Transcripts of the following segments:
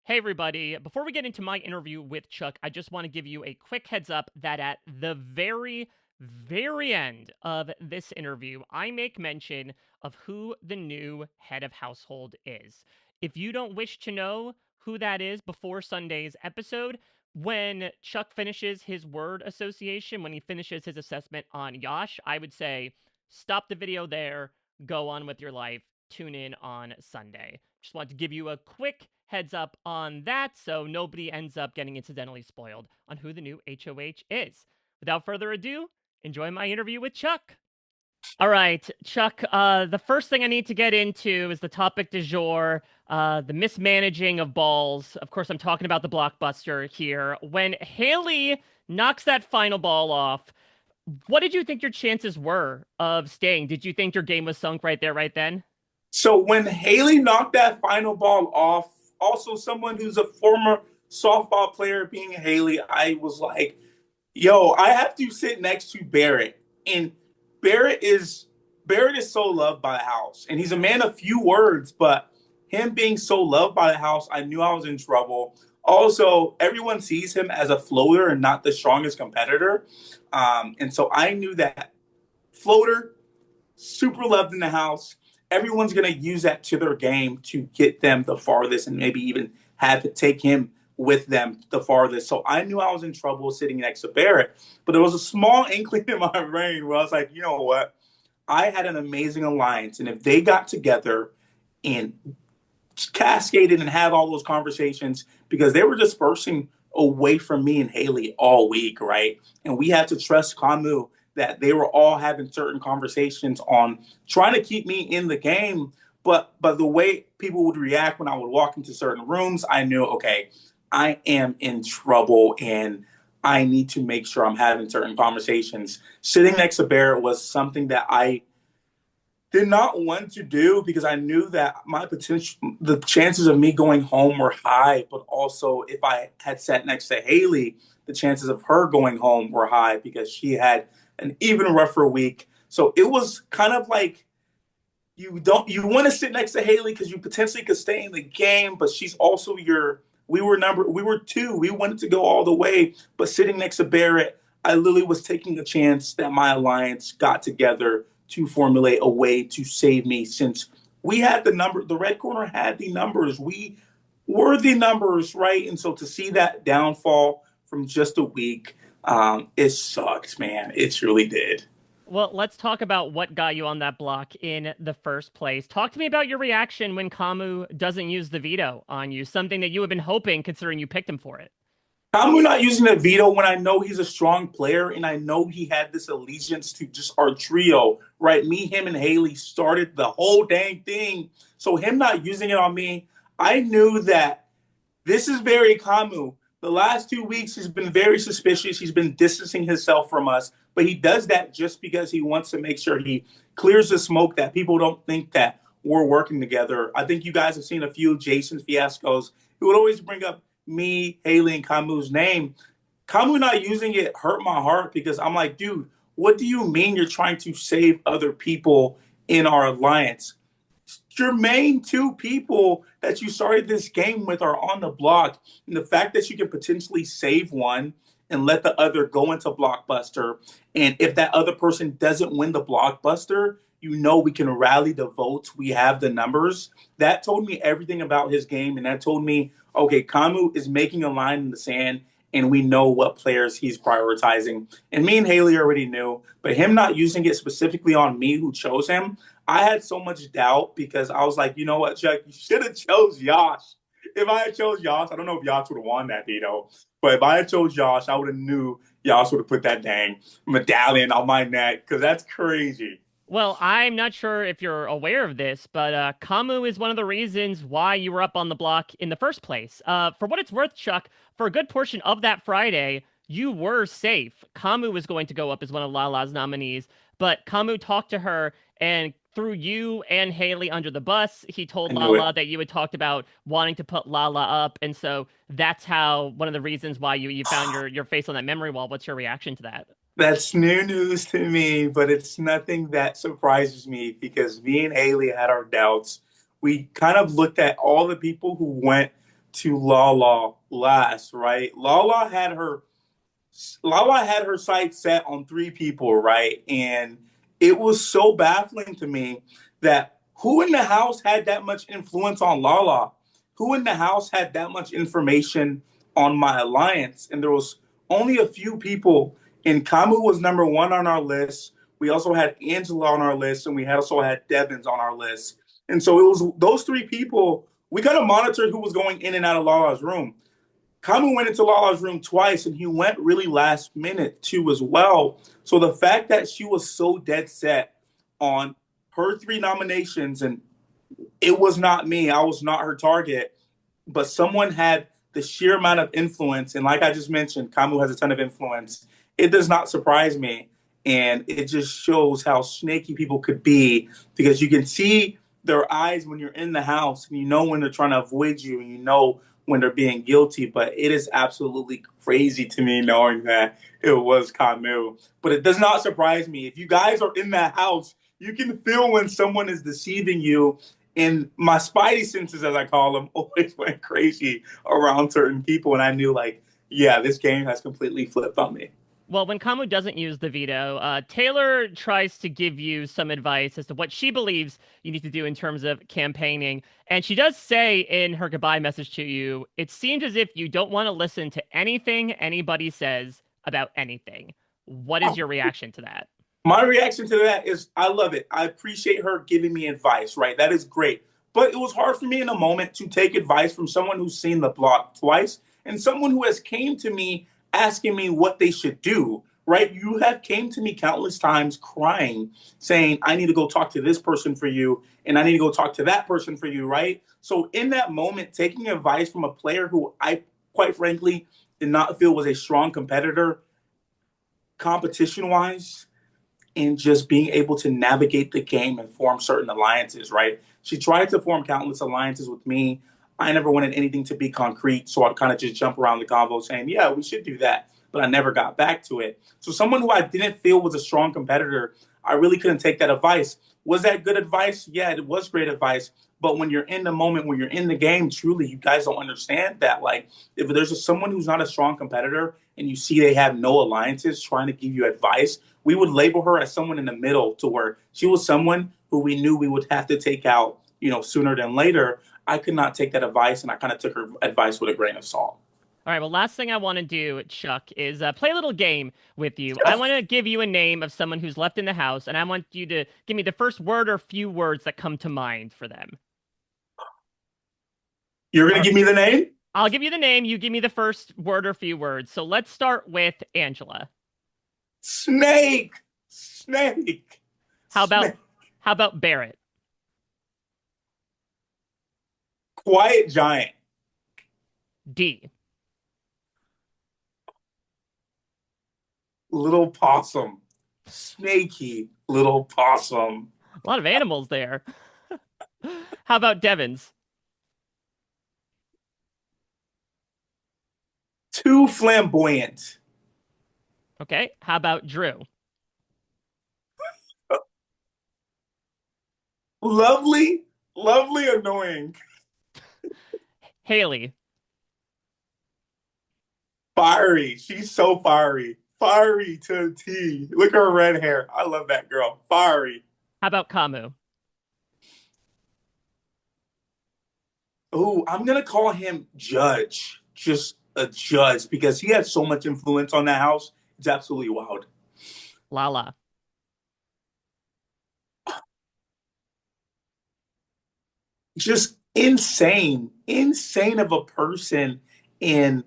Hey, everybody. Before we get into my interview with Chuk, I just want to give you a quick heads up that at the very end of this interview, I make mention of who the new head of household is. If you don't wish to know who that is before Sunday's episode, when Chuk finishes his word association, when he finishes his assessment on Yash, I would say stop the video there, go on with your life, tune in on Sunday. Just want to give you a quick heads up on that so nobody ends up getting incidentally spoiled on who the new HOH is. Without further ado, enjoy my interview with Chuk. All right, Chuk, the first thing I need to get into is the topic du jour, the mismanaging of balls. Of course, I'm talking about the blockbuster here. When Haley knocks that final ball off, what did you think your chances were of staying? Did you think your game was sunk right there, right then? So when Haley knocked that final ball off, also someone who's a former softball player being Haley, I was like, yo, I have to sit next to Barrett. And Barrett is Barrett is so loved by the house. And he's a man of few words, but him being so loved by the house, I knew I was in trouble. Also, everyone sees him as a floater and not the strongest competitor. And so I knew that floater, super loved in the house. Everyone's going to use that to their game to get them the farthest and maybe even have to take him with them the farthest. So I knew I was in trouble sitting next to Barrett, but there was a small inkling in my brain where I was like, you know what? I had an amazing alliance. And if they got together and cascaded and had all those conversations, because they were dispersing away from me and Haley all week, right? And we had to trust Kamu that they were all having certain conversations on trying to keep me in the game. But the way people would react when I would walk into certain rooms, I knew, okay, I am in trouble and I need to make sure I'm having certain conversations. Sitting next to Barrett was something that I did not want to do because I knew that the chances of me going home were high, but also if I had sat next to Haley, the chances of her going home were high because she had an even rougher week. So it was kind of like you want to sit next to Haley because you potentially could stay in the game, but she's also your we were two. We wanted to go all the way, but sitting next to Barrett, I literally was taking a chance that my alliance got together to formulate a way to save me since we had the red corner had the numbers. We were the numbers, right? And so to see that downfall from just a week, it sucks, man. It truly did. Well, let's talk about what got you on that block in the first place. Talk to me about your reaction when Kamu doesn't use the veto on you, something that you have been hoping considering you picked him for it. I'm not using a veto when I know he's a strong player and I know he had this allegiance to just our trio, right? Me, him, and Haley started the whole dang thing. So him not using it on me, I knew that this is very Kamu. The last 2 weeks, he's been very suspicious. He's been distancing himself from us, but he does that just because he wants to make sure he clears the smoke that people don't think that we're working together. I think you guys have seen a few Jason fiascos. He would always bring up me, Haley, and Kamu's name. Kamu not using it hurt my heart because I'm like, dude, what do you mean you're trying to save other people in our alliance? Your main two people that you started this game with are on the block. And the fact that you can potentially save one and let the other go into blockbuster. And if that other person doesn't win the blockbuster, you know we can rally the votes. We have the numbers. That told me everything about his game. And that told me, okay, Kamu is making a line in the sand and we know what players he's prioritizing. And me and Haley already knew, but him not using it specifically on me who chose him, I had so much doubt because I was like, you know what, Chuck, you should have chose Josh. If I had chose Josh, I don't know if Josh would have won that veto, but if I had chose Josh, I would have knew Josh would have put that dang medallion on my neck because that's crazy. Well, I'm not sure if you're aware of this, but Kamu is one of the reasons why you were up on the block in the first place. For what it's worth, Chuck, for a good portion of that Friday, you were safe. Kamu was going to go up as one of Lala's nominees, but Kamu talked to her and threw you and Haley under the bus. He told I knew it. Lala that you had talked about wanting to put Lala up, and so that's how one of the reasons why you found your face on that memory wall. What's your reaction to that? That's new news to me, but it's nothing that surprises me because me and Haley had our doubts. We kind of looked at all the people who went to Lala last, right? Lala had her sights set on three people, right? And it was so baffling to me that who in the house had that much influence on Lala? Who in the house had that much information on my alliance? And there was only a few people. And Kamu was number one on our list. We also had Angela on our list, and we also had Devins on our list. And so it was those three people. We kind of monitored who was going in and out of Lala's room. Kamu went into Lala's room twice, and he went really last minute too as well. So the fact that she was so dead set on her three nominations, and it was not me, I was not her target, but someone had the sheer amount of influence. And like I just mentioned, Kamu has a ton of influence. It does not surprise me. And it just shows how snaky people could be because you can see their eyes when you're in the house and you know when they're trying to avoid you and you know when they're being guilty. But it is absolutely crazy to me knowing that it was Kamu. But it does not surprise me. If you guys are in that house, you can feel when someone is deceiving you, and my spidey senses, as I call them, always went crazy around certain people. And I knew, like, yeah, this game has completely flipped on me. Well, when Kamu doesn't use the veto, Taylor tries to give you some advice as to what she believes you need to do in terms of campaigning. And she does say in her goodbye message to you, it seems as if you don't want to listen to anything anybody says about anything. What is your reaction to that? My reaction to that is I love it. I appreciate her giving me advice, right? That is great. But it was hard for me in a moment to take advice from someone who's seen the block twice and someone who has came to me asking me what they should do, right? You have came to me countless times crying, saying, I need to go talk to this person for you, and I need to go talk to that person for you, right? So in that moment, taking advice from a player who I quite frankly did not feel was a strong competitor competition wise, and just being able to navigate the game and form certain alliances, right? She tried to form countless alliances with me. I never wanted anything to be concrete, so I'd kind of just jump around the convo saying, yeah, we should do that. But I never got back to it. So someone who I didn't feel was a strong competitor, I really couldn't take that advice. Was that good advice? Yeah, it was great advice. But when you're in the moment, when you're in the game, truly, you guys don't understand that. Like, if there's someone who's not a strong competitor and you see they have no alliances trying to give you advice, we would label her as someone in the middle to where she was someone who we knew we would have to take out, sooner than later. I could not take that advice, and I kind of took her advice with a grain of salt. All right, well, last thing I want to do, Chuck, is play a little game with you. I want to give you a name of someone who's left in the house, and I want you to give me the first word or few words that come to mind for them. You're All going to right, give me the name? I'll give you the name. You give me the first word or few words. So let's start with Angela. Snake. Snake. How about Snake. how about Barrett? Quiet giant. D. Little possum. Snaky little possum. A lot of animals there. How about Devins? Too flamboyant. Okay. How about Drew? Lovely, lovely, annoying. Haley. Fiery. She's so fiery. Fiery to a T. Look at her red hair. I love that girl. Fiery. How about Kamu? Oh, I'm gonna call him Judge. Just a judge because he has so much influence on that house. It's absolutely wild. Lala. Just insane, insane of a person. And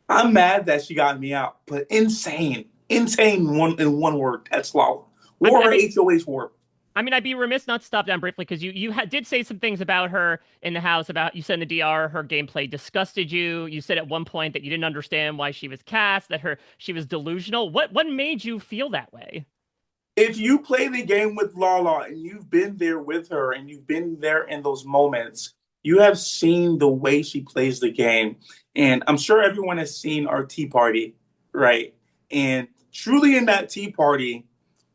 I'm mad that she got me out, but insane, insane in one word. That's Lala. I mean, Or I'd her be, HOH word. I'd be remiss not to stop down briefly because you did say some things about her in the house about you said in the DR her gameplay disgusted you. You said at one point that you didn't understand why she was cast, that she was delusional. What made you feel that way? If you play the game with Lala and you've been there with her and you've been there in those moments, you have seen the way she plays the game. And I'm sure everyone has seen our tea party, right? And truly in that tea party,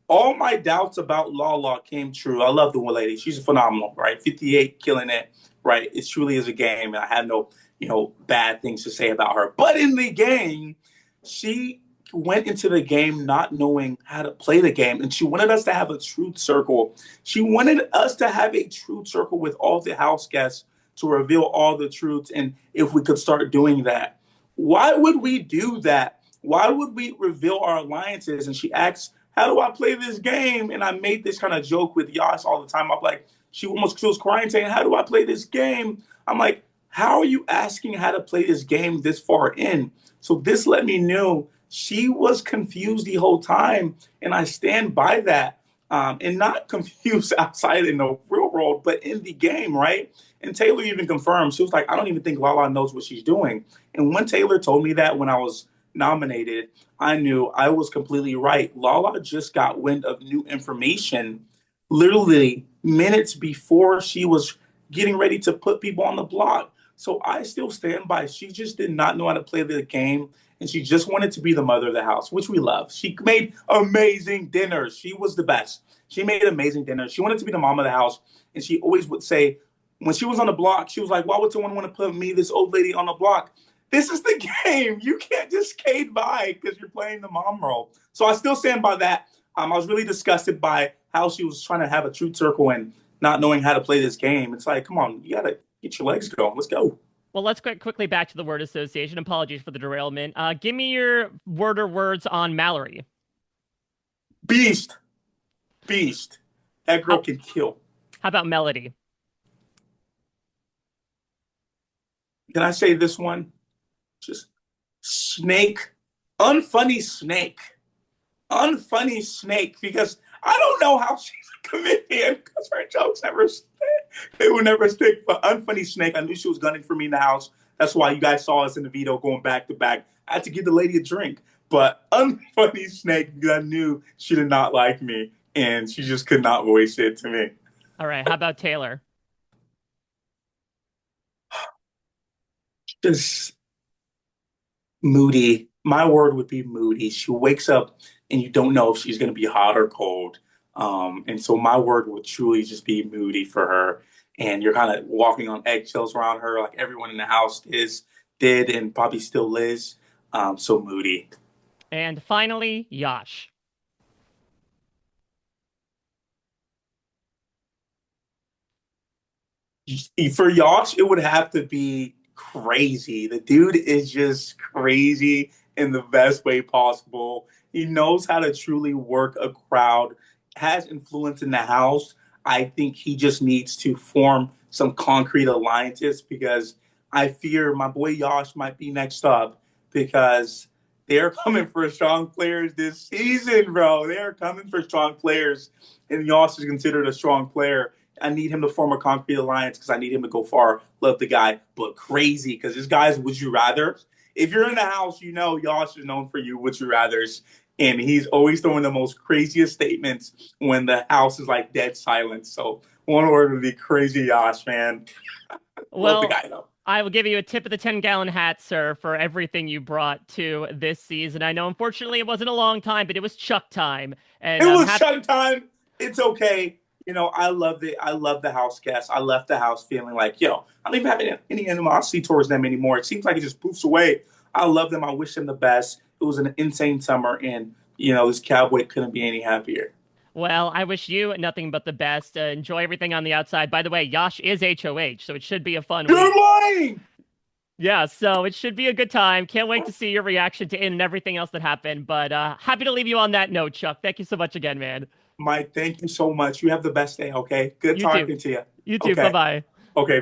all my doubts about Lala came true. I love the one lady. She's phenomenal, right? 58, killing it, right? It truly is a game. And I have no bad things to say about her. But in the game, she went into the game not knowing how to play the game, and she wanted us to have a truth circle. She wanted us to have a truth circle with all the house guests to reveal all the truths. And if we could start doing that, why would we do that? Why would we reveal our alliances? And she asks, how do I play this game? And I made this kind of joke with Yas all the time. I'm like, she was crying saying, how do I play this game? I'm like, how are you asking how to play this game this far in? So this let me know she was confused the whole time, and I stand by that. And not confused outside in the real world, but in the game, right? And Taylor even confirmed, she was like, I don't even think Lala knows what she's doing. And when Taylor told me that when I was nominated, I knew I was completely right. Lala just got wind of new information literally minutes before she was getting ready to put people on the block. So I still stand by. She just did not know how to play the game, and she just wanted to be the mother of the house, which we love. She made amazing dinners. She was the best. She made amazing dinners. She wanted to be the mom of the house, and she always would say, when she was on the block, she was like, "Why would someone want to put me, this old lady, on the block? This is the game. You can't just skate by because you're playing the mom role." So I still stand by that. I was really disgusted by how she was trying to have a truth circle and not knowing how to play this game. It's like, come on, you gotta get your legs going. Let's go. Well, let's get quickly back to the word association. Apologies for the derailment. Give me your word or words on Mallory. Beast, beast. That girl How can kill. how about Melody? Can I say this one? Just snake, unfunny snake, unfunny snake. Because I don't know how she's a comedian because her jokes never stick. They will never stick. But unfunny snake, I knew she was gunning for me in the house. That's why you guys saw us in the video going back to back. I had to give the lady a drink. But unfunny snake, I knew she did not like me, and she just could not voice it to me. All right. How about Taylor? Just moody. My word would be moody. She wakes up and you don't know if she's going to be hot or cold. And so my word would truly just be moody for her. And you're kind of walking on eggshells around her, like everyone in the house did, and probably still is. So moody. And finally, Yash. For Yosh, it would have to be crazy. The dude is just crazy in the best way possible. He knows how to truly work a crowd, has influence in the house. I think he just needs to form some concrete alliances because I fear my boy Yosh might be next up because they're coming for strong players this season, bro. They're coming for strong players, and Yosh is considered a strong player. I need him to form a concrete alliance because I need him to go far. Love the guy, but crazy because this guy's would you rather. If you're in the house, you know Yosh is known for you would you rather's, and he's always throwing the most craziest statements when the house is like dead silence. So one word would be crazy, Yosh, man. Love the Well, guy though. I will give you a tip of the 10-gallon hat, sir, for everything you brought to this season. I know, unfortunately, it wasn't a long time, but it was Chuck time. And It I'm was happy. shut time. It's okay. I loved it. I love the house guests. I left the house feeling like, I don't even have any animosity towards them anymore. It seems like it just poofs away. I love them. I wish them the best. It was an insane summer, and this cowboy couldn't be any happier. Well, I wish you nothing but the best. Enjoy everything on the outside. By the way, Yash is HOH, so it should be a fun You're week. lying. Yeah, so it should be a good time. Can't wait to see your reaction to it and everything else that happened. But happy to leave you on that note, Chuck. Thank you so much again, man. Mike, thank you so much. You have the best day, okay? Good You too. talking to you. You too. Bye Okay. bye. Okay.